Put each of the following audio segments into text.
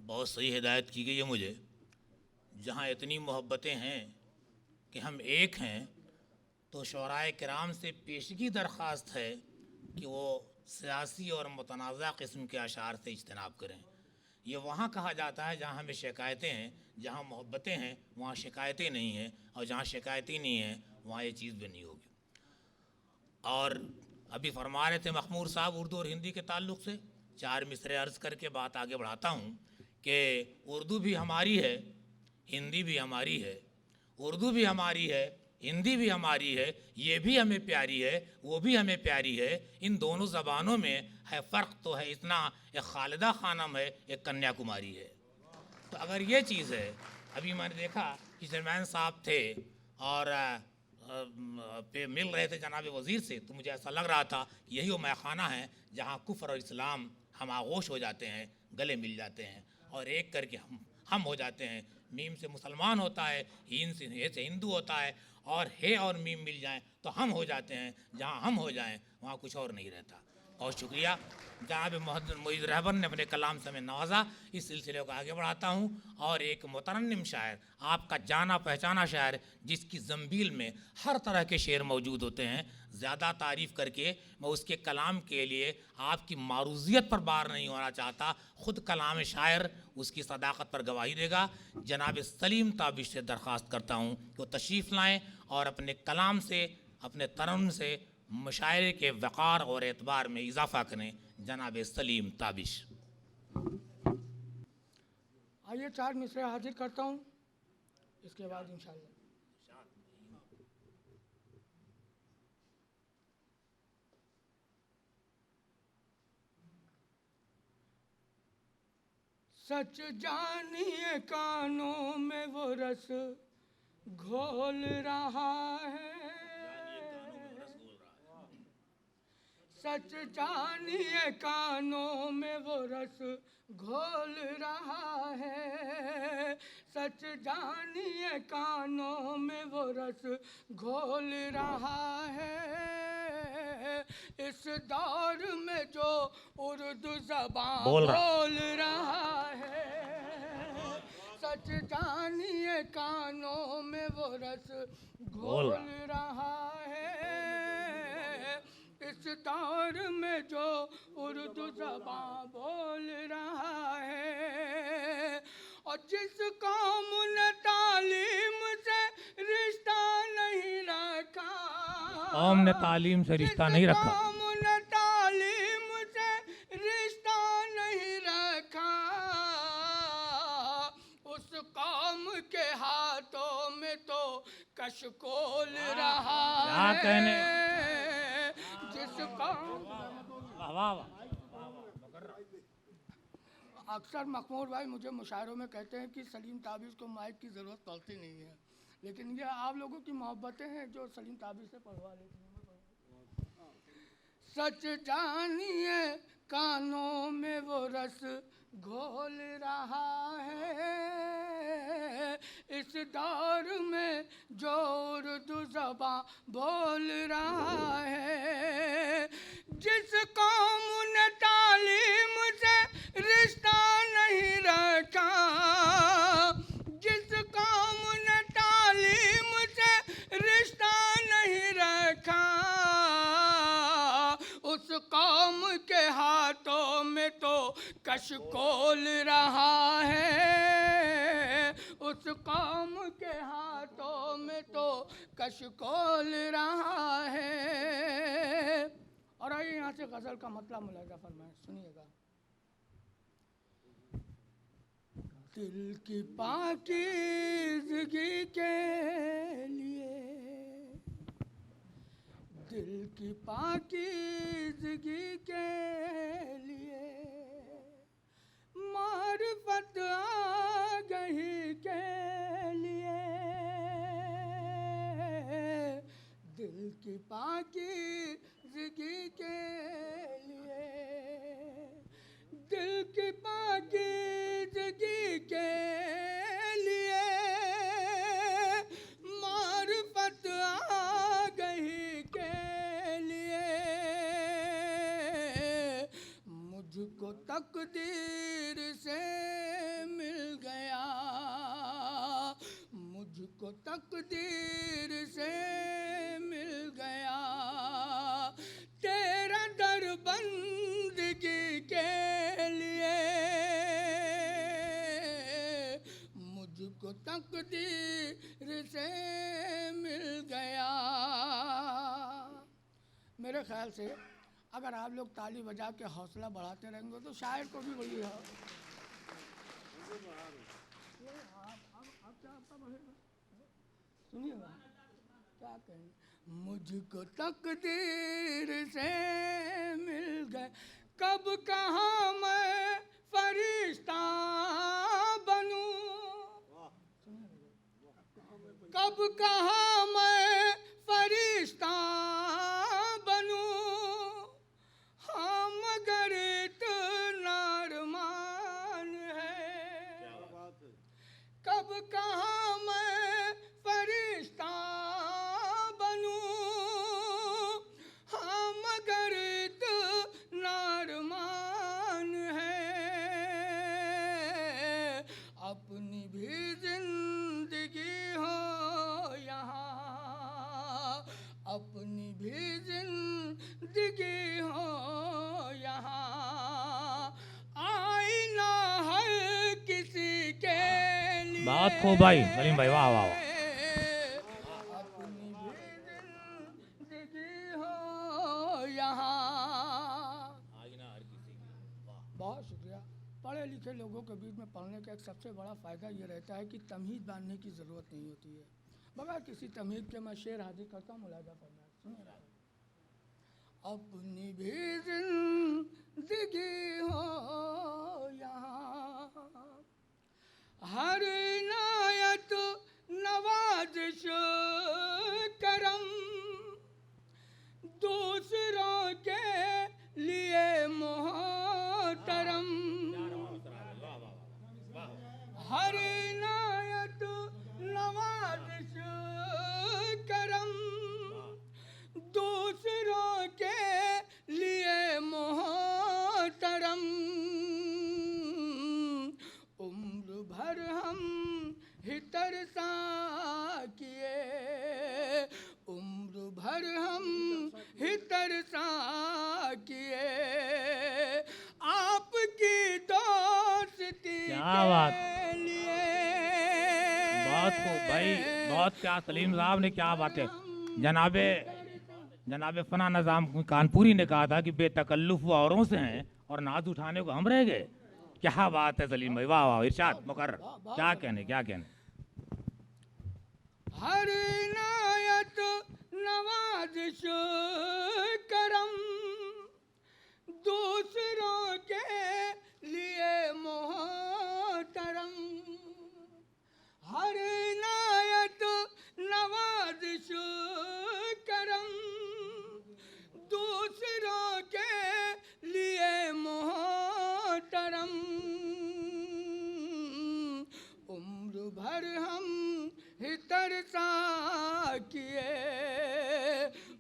बहुत सही हिदायत की गई है मुझे। जहाँ इतनी मोहब्बतें हैं कि हम एक हैं, तो शुअराए किराम से पेशगी दरख्वास्त है कि वो सियासी और मुतनाज़ा किस्म के अशार से इज्तनाब करें। ये वहाँ कहा जाता है जहाँ हमें शिकायतें हैं, जहाँ मोहब्बतें हैं वहाँ शिकायतें नहीं हैं, और जहाँ शिकायतें नहीं हैं वहाँ ये चीज़ भी नहीं होगी। और अभी फरमा रहे थे मखमूर साहब उर्दू और हिंदी के ताल्लुक़ से, 4 मिसरे अर्ज़ करके बात आगे बढ़ाता हूँ कि उर्दू भी हमारी है, हिंदी भी हमारी है, उर्दू भी हमारी है, हिंदी भी हमारी है, ये भी हमें प्यारी है, वो भी हमें प्यारी है। इन दोनों ज़बानों में है फ़र्क तो है इतना, एक खालिदा खानम है, एक कन्याकुमारी है। तो अगर ये चीज़ है, अभी मैंने देखा कि चेयरमैन साहब थे और पे मिल रहे थे जनाब वज़ीर से, तो मुझे ऐसा लग रहा था कि यही वो मैखाना है जहाँ कुफ्र और इस्लाम हम आगोश हो जाते हैं, गले मिल जाते हैं और एक करके हम हो जाते हैं। मीम से मुसलमान होता है, हीन से हे से हिंदू होता है, और हे और मीम मिल जाएं तो हम हो जाते हैं। जहाँ हम हो जाएं वहाँ कुछ और नहीं रहता। बहुत शुक्रिया जनाब मुईज़ रहबर ने अपने कलाम से हमें नवाजा। इस सिलसिले को आगे बढ़ाता हूँ और एक मुतरन्निम शायर, आपका जाना पहचाना शायर, जिसकी ज़ंबील में हर तरह के शेर मौजूद होते हैं, ज़्यादा तारीफ़ करके मैं उसके कलाम के लिए आपकी मारूज़ियत पर बार नहीं होना चाहता। ख़ुद कलाम शायर उसकी सदाकत पर गवाही देगा। जनाब सलीम ताबिश से दरख्वास्त करता हूँ कि वो तशरीफ़ लाएँ और अपने कलाम से, अपने तरन्नुम से मुशायरे के वक़ार और एतबार में इजाफ़ा करें। जनाब सलीम ताबिश। आइए 4 मिसरे हाजिर करता हूँ, इसके बाद इंशाअल्लाह। सच जानिए कानों में वो रस घोल रहा है, सच जानिए कानों में वो रस घोल रहा है, सच जानिए कानों में वो रस घोल रहा है। इस दौर में जो उर्दू ज़बान बोल रहा है, सच जानिए कानों में वो रस घोल रहा है। इस दौर में जो उर्दू ज़बान बोल रहा है, और जिस कौम ने तालीम से रिश्ता नहीं रखा, कौम ने तालीम से रिश्ता नहीं रखा, कौम ने तालीम से रिश्ता नहीं रखा, उस कौम के हाथों में तो कशकोल रहा क्या कहने। जिस कौम अक्सर मखमूर भाई मुझे मुशायरों में कहते हैं कि सलीम ताबिश को माइक की ज़रूरत पड़ती नहीं है, लेकिन ये आप लोगों की मोहब्बतें हैं जो सलीम ताबिश से पढ़वा लेती हैं। सच जानिए कानों में वो रस घोल रहा है, इस दौर में जो उर्दू ज़बान बोल रहा है। जिस कौम ने तालीम से रिश्ता नहीं रखा, जिस कौम ने तालीम से रिश्ता नहीं रखा, उस कौम के हाथों में तो कशकोल रहा है, उस कौम के हाथों में तो कशकोल रहा है। और आइए यहाँ से गज़ल का मतलब मुलाहिज़ा फरमाएं, सुनिएगा। दिल की पाकीज़गी के लिए, दिल की पाकीज़गी के लिए, मारिफत आगही के लिए, दिल की पाकीज़गी के लिए, मुझको तकदीर से मिल गया, मुझको तकदीर से मिल गया, तेरा दर बंदगी के लिए मुझको तकदीर से मिल गया। मेरे ख्याल से अगर आप लोग ताली बजा के हौसला बढ़ाते रहेंगे तो शायर को भी वही है। सुनिएगा क्या कहें, मुझको तकदीर से मिल गए, कब कहाँ मैं फरिश्ता बनूं, कब कहाँ मैं फरिश्ता बनूं, हाँ मगर इतना अरमान है, कब कहाँ मैं फरिश्ता बनूं, हाँ मगर इतना अरमान है, अपनी भी जिंदगी हो यहाँ, अपनी भी जिंदगी हो यहाँ, आईना हर किसी के लिए। बहुत खूब भाई सलीम भाई, वाह वाह वाह। अपनी भी जिंदगी हो यहाँ। बहुत शुक्रिया। पढ़े लिखे लोगों के बीच में पढ़ने का एक सबसे बड़ा फ़ायदा ये रहता है कि तमीज़ बांधने की ज़रूरत नहीं होती है। बगैर किसी तमीज़ के मैं शेर हाजिर करता हूँ, मुलाजा फरमाएं, सुनिए। अपनी भी जिंदगी हो यहाँ, हर इनायत नवाजिश करम दूसरों के लिए मोहतरम, हर इनायत नवाजिश करम दूसरों के लिए मोहतरम, उम्र भर हम ही तरसा किए, उम्र भर हम ही तरसा किए, आपकी दोस्ती क्या बात, के लिए। बहुत खूब भाई, बहुत क्या सलीम साहब ने क्या बात है। जनाबे फना निज़ाम कानपुरी ने कहा था कि बेतकल्लुफ वो औरों से हैं और नाज उठाने को हम रह गए। क्या बात है सलीम भाई, वाह वाह, इरशाद मुकर्रर, क्या कहने क्या कहने। हर इनायत नवाजिश करम दूसरों के लिए मोहतरम, हर इनायत नवाजिश करम दूसरों के लिए मोहतरम, उम्र भर हम ही तरसा किए,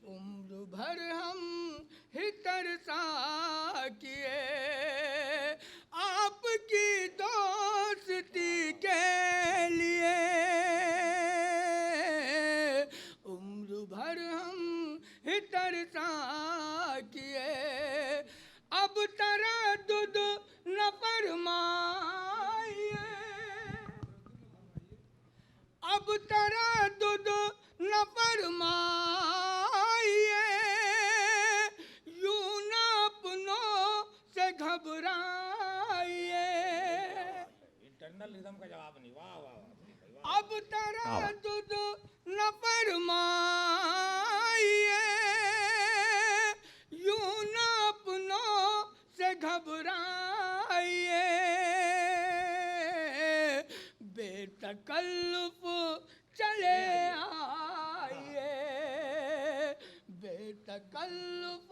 उम्र भर हम ही तरसा किए, आपकी दोस्ती के लिए, उम्र भर हम ही तरसा किए, अब तरद्दुद न फरमाइए, अब तरद्दुद न फरमाइए, यूं न अपनों से घबराइए, इंटरनलिज्म का जवाब नहीं, वाह वाह। अब तरद्दुद न फरमाइए, यूं न अपनों से घबराइए, बेतकल्लुफ चले आइए, बेतकल्लुफ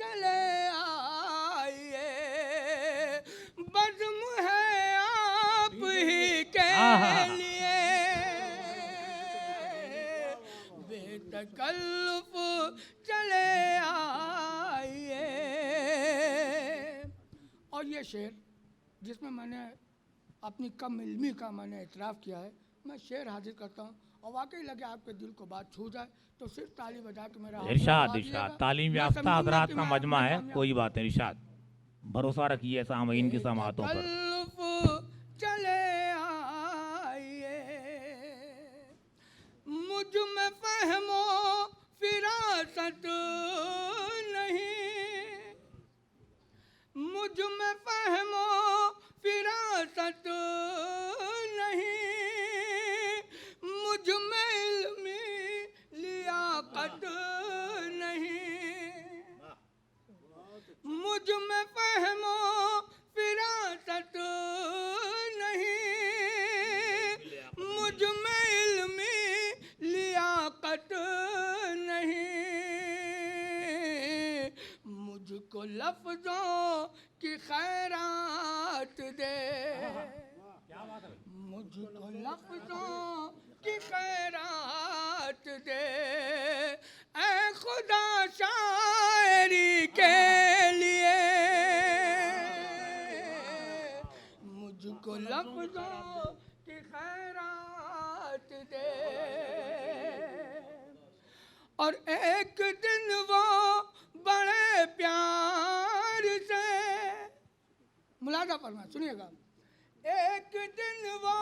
चले आइए, बज़्म है आप ही के लिए, बेतकल्लुफ चले आइए। ये शेर जिसमें मैंने अपनी कम इल्मी का मैंने इतराफ़ किया है, मैं शेर हाजिर करता हूँ और वाकई लगे आपके दिल को बात छू जाए तो सिर्फ ताली बजा के मेरा हौसला इरशाद बढ़ा इरशाद दीजिएगा। तालीम मैं याफ्ता समझूंगा हजरात कि का मैं मजमा अपने है, कामयाब कोई बात नहीं इरशाद, भरोसा रखिए ऐसा आमीन की समातों पर। तकल्लुफ़ चले आइए, मुझ में फहमो फिरासत नहीं, मुझ में फहमो फिरासत नहीं, मुझ में इल्मी लियाकत नहीं, मुझ में फहमो फिरासत नहीं, मुझ में इल्मी लियाकत नहीं, मुझको लफ्ज़ों की खैरात दे, मुझको लफ्ज़ों की खैरात दे, ऐ खुदा शायरी के लिए, मुझको लफ्ज़ों की खैरात दे। और एक दिन वो बड़े प्यार से, मुलाज़ा फरमाएं, सुनिएगा, एक दिन वो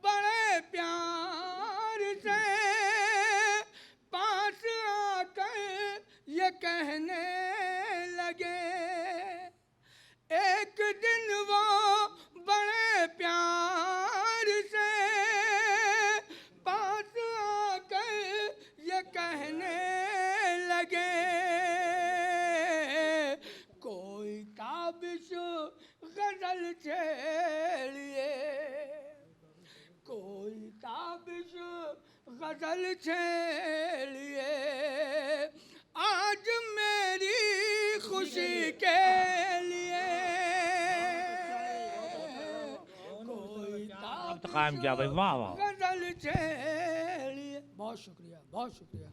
बड़े प्यार से पास आकर ये कहने लगे, एक दिन वो बड़े प्यार से पास आकर ये कहने लगे, कोई ताबिश गजल छेड़िए, कोई ताबिश गजल छेड़िए, आज मेरी खुशी के लिए, कोई कायम किया भाई, वाह वाह। गजल छेड़िए। बहुत शुक्रिया, बहुत शुक्रिया।